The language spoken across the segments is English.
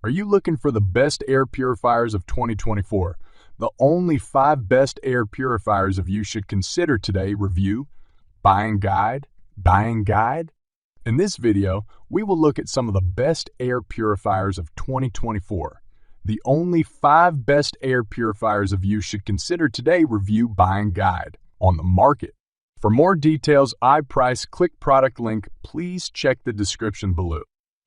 Are you looking for the best air purifiers of 2024? The only 5 best air purifiers of you should consider today review, buying guide. In this video, we will look at some of the best air purifiers of 2024. The only 5 best air purifiers of you should consider today review, buying guide on the market. For more details, price, click product link, please check the description below.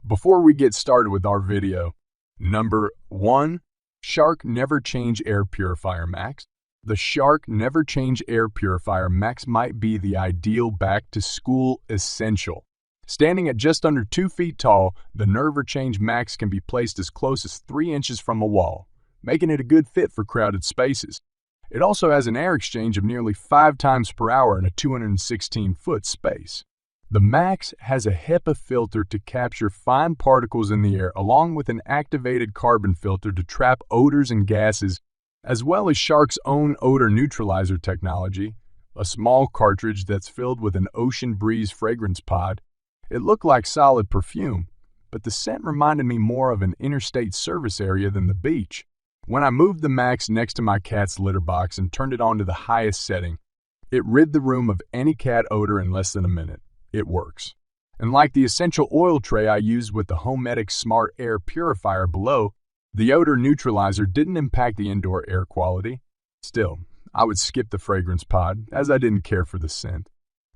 Before we get started with our video, Number 1. Shark NeverChange Air Purifier Max. The Shark NeverChange Air Purifier Max might be the ideal back-to-school essential. Standing at just under 2 feet tall, the NeverChange Max can be placed as close as 3 inches from a wall, making it a good fit for crowded spaces. It also has an air exchange of nearly 5 times per hour in a 216-foot space. The Max has a HEPA filter to capture fine particles in the air, along with an activated carbon filter to trap odors and gases, as well as Shark's own odor neutralizer technology, a small cartridge that's filled with an ocean breeze fragrance pod. It looked like solid perfume, but the scent reminded me more of an interstate service area than the beach. When I moved the Max next to my cat's litter box and turned it on to the highest setting, it rid the room of any cat odor in less than a minute. It works. And like the essential oil tray I used with the Homedic Smart Air Purifier below, the odor neutralizer didn't impact the indoor air quality. Still, I would skip the fragrance pod, as I didn't care for the scent.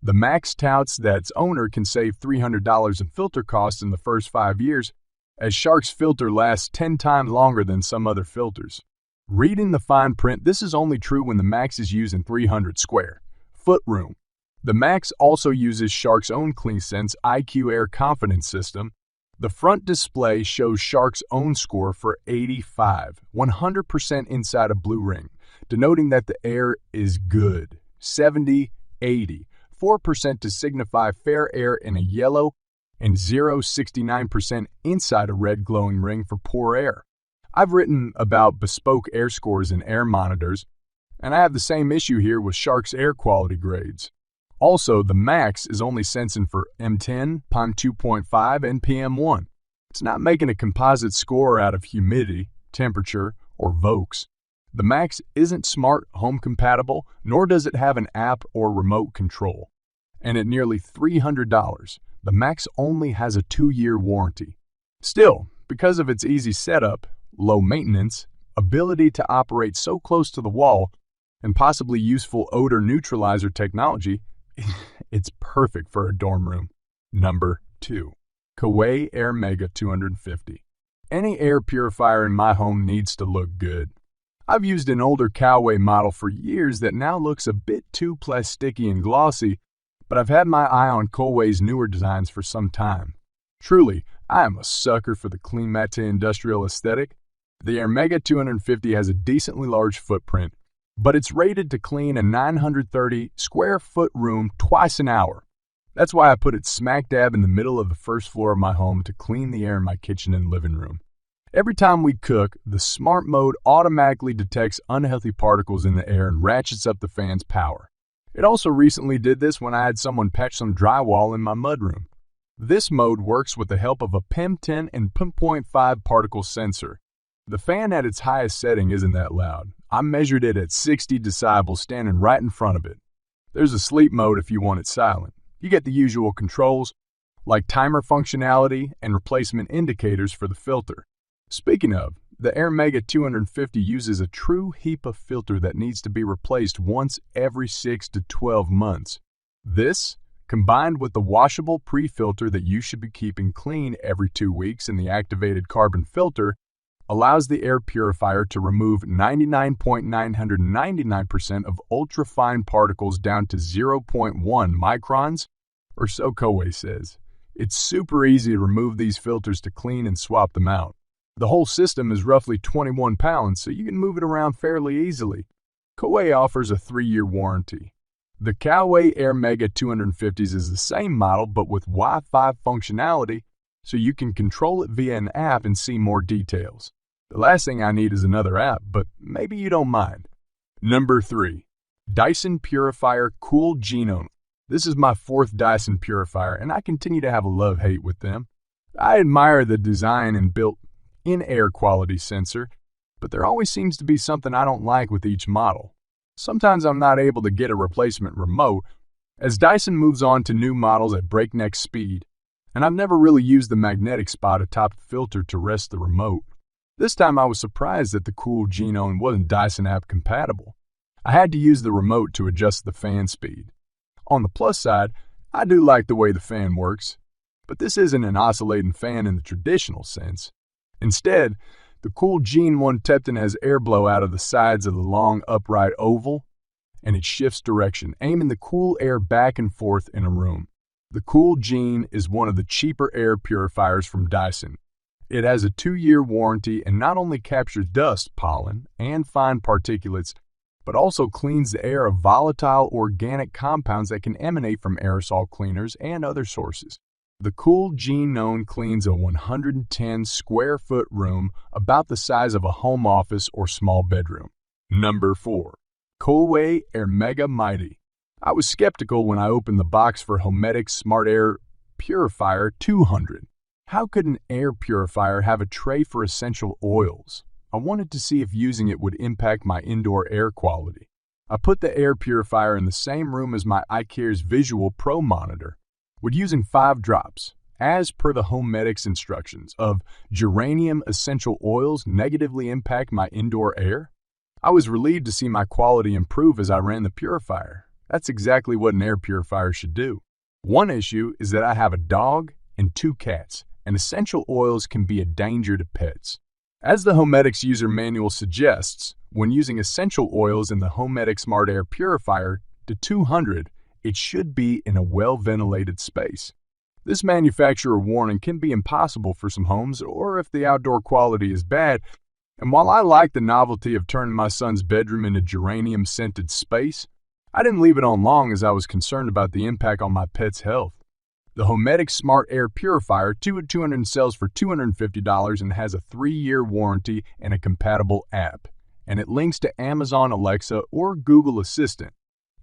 The Max touts that its owner can save $300 in filter costs in the first 5 years, as Shark's filter lasts 10 times longer than some other filters. Reading the fine print, this is only true when the Max is used in 300 square foot room. The Max also uses Shark's own CleanSense IQ Air Confidence System. The front display shows Shark's own score for 85, 100% inside a blue ring, denoting that the air is good. 70, 80, 4% to signify fair air in a yellow, and 0.69% inside a red glowing ring for poor air. I've written about bespoke air scores in air monitors, and I have the same issue here with Shark's air quality grades. Also, the Max is only sensing for M10, PM2.5, and PM1. It's not making a composite score out of humidity, temperature, or Vokes. The Max isn't smart home compatible, nor does it have an app or remote control. And at nearly $300, the Max only has a 2-year warranty. Still, because of its easy setup, low maintenance, ability to operate so close to the wall, and possibly useful odor neutralizer technology, it's perfect for a dorm room. Number 2. Coway Airmega 250. Any air purifier in my home needs to look good. I've used an older Coway model for years that now looks a bit too plasticky and glossy, but I've had my eye on Coway's newer designs for some time. Truly, I am a sucker for the clean matte industrial aesthetic. The Airmega 250 has a decently large footprint, but it's rated to clean a 930 square foot room twice an hour. That's why I put it smack dab in the middle of the first floor of my home to clean the air in my kitchen and living room. Every time we cook, the smart mode automatically detects unhealthy particles in the air and ratchets up the fan's power. It also recently did this when I had someone patch some drywall in my mudroom. This mode works with the help of a PM10 and PM.5 particle sensor. The fan at its highest setting isn't that loud. I measured it at 60 decibels standing right in front of it. There's a sleep mode if you want it silent. You get the usual controls, like timer functionality and replacement indicators for the filter. Speaking of, the Airmega 250 uses a true HEPA filter that needs to be replaced once every 6 to 12 months. This, combined with the washable pre-filter that you should be keeping clean every 2 weeks and the activated carbon filter, allows the air purifier to remove 99.999% of ultrafine particles down to 0.1 microns, or so Coway says. It's super easy to remove these filters to clean and swap them out. The whole system is roughly 21 pounds, so you can move it around fairly easily. Coway offers a 3-year warranty. The Coway Airmega 250s is the same model but with Wi-Fi functionality, so you can control it via an app and see more details. The last thing I need is another app, but maybe you don't mind. Number 3. Dyson Purifier Cool Genome. This is my 4th Dyson Purifier, and I continue to have a love-hate with them. I admire the design and built built-in air quality sensor, but there always seems to be something I don't like with each model. Sometimes I'm not able to get a replacement remote, as Dyson moves on to new models at breakneck speed, and I've never really used the magnetic spot atop the filter to rest the remote. This time I was surprised that the Cool Genome wasn't Dyson app compatible. I had to use the remote to adjust the fan speed. On the plus side, I do like the way the fan works, but this isn't an oscillating fan in the traditional sense. Instead, the Cool Gene 1 Tepton has airflow out of the sides of the long upright oval, and it shifts direction, aiming the cool air back and forth in a room. The Cool Gene is one of the cheaper air purifiers from Dyson. It has a 2-year warranty and not only captures dust, pollen, and fine particulates, but also cleans the air of volatile organic compounds that can emanate from aerosol cleaners and other sources. The Cool Genome cleans a 110 square foot room about the size of a home office or small bedroom. Number 4. Coway Airmega Mighty. I was skeptical when I opened the box for Homedic Smart Air Purifier 200. How could an air purifier have a tray for essential oils? I wanted to see if using it would impact my indoor air quality. I put the air purifier in the same room as my iCare's Visual Pro monitor. Would using 5 drops, as per the Homedics instructions, of geranium essential oils negatively impact my indoor air? I was relieved to see my quality improve as I ran the purifier. That's exactly what an air purifier should do. One issue is that I have a dog and 2 cats, and essential oils can be a danger to pets. As the Homedics user manual suggests, when using essential oils in the Homedic Smart Air Purifier to 200, it should be in a well-ventilated space. This manufacturer warning can be impossible for some homes or if the outdoor quality is bad, and while I like the novelty of turning my son's bedroom into geranium-scented space, I didn't leave it on long as I was concerned about the impact on my pet's health. The Homedic Smart Air Purifier 200 sells for $250 and has a 3-year warranty and a compatible app, and it links to Amazon Alexa or Google Assistant.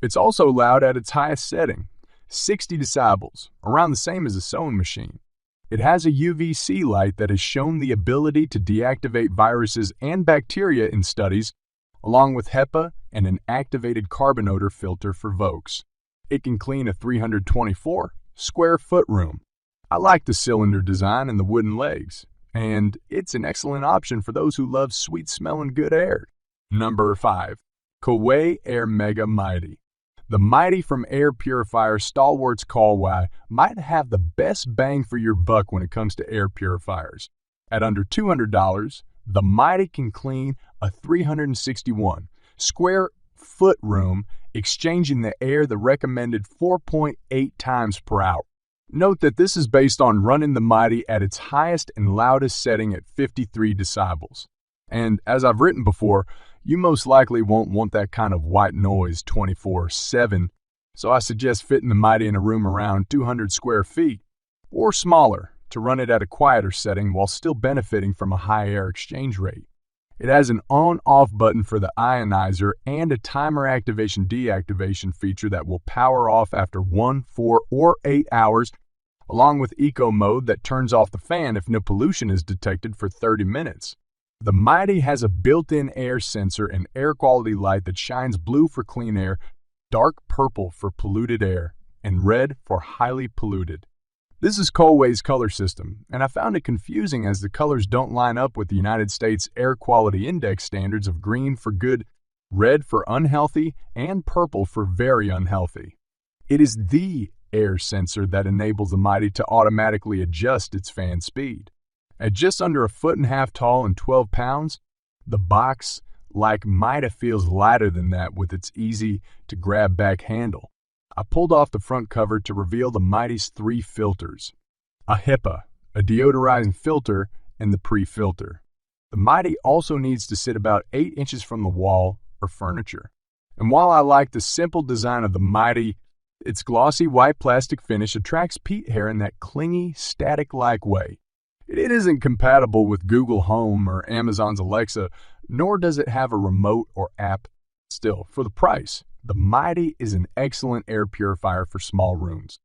It's also loud at its highest setting, 60 decibels, around the same as a sewing machine. It has a UVC light that has shown the ability to deactivate viruses and bacteria in studies, along with HEPA and an activated carbon odor filter for Vokes. It can clean a 324 square foot room. I like the cylinder design and the wooden legs, and it's an excellent option for those who love sweet-smelling good air. Number 5. Coway Airmega Mighty. The Mighty from Air Purifier stalwarts Coway might have the best bang for your buck when it comes to air purifiers. At under $200, the Mighty can clean a 361 square foot room, exchanging the air the recommended 4.8 times per hour. Note that this is based on running the Mighty at its highest and loudest setting at 53 decibels. And as I've written before, you most likely won't want that kind of white noise 24/7, so I suggest fitting the Mighty in a room around 200 square feet or smaller to run it at a quieter setting while still benefiting from a high air exchange rate. It has an on-off button for the ionizer and a timer activation-deactivation feature that will power off after 1, 4, or 8 hours, along with eco mode that turns off the fan if no pollution is detected for 30 minutes. The Mighty has a built-in air sensor and air quality light that shines blue for clean air, dark purple for polluted air, and red for highly polluted. This is Coway's color system, and I found it confusing as the colors don't line up with the United States Air Quality Index standards of green for good, red for unhealthy, and purple for very unhealthy. It is the air sensor that enables the Mighty to automatically adjust its fan speed. At just under 1.5 feet tall and 12 pounds, the box, like Mighty, feels lighter than that with its easy-to-grab back handle. I pulled off the front cover to reveal the Mighty's 3 filters: a HEPA, a deodorizing filter, and the pre-filter. The Mighty also needs to sit about 8 inches from the wall or furniture. And while I like the simple design of the Mighty, its glossy white plastic finish attracts peat hair in that clingy, static-like way. It isn't compatible with Google Home or Amazon's Alexa, nor does it have a remote or app. Still, for the price, the Mighty is an excellent air purifier for small rooms.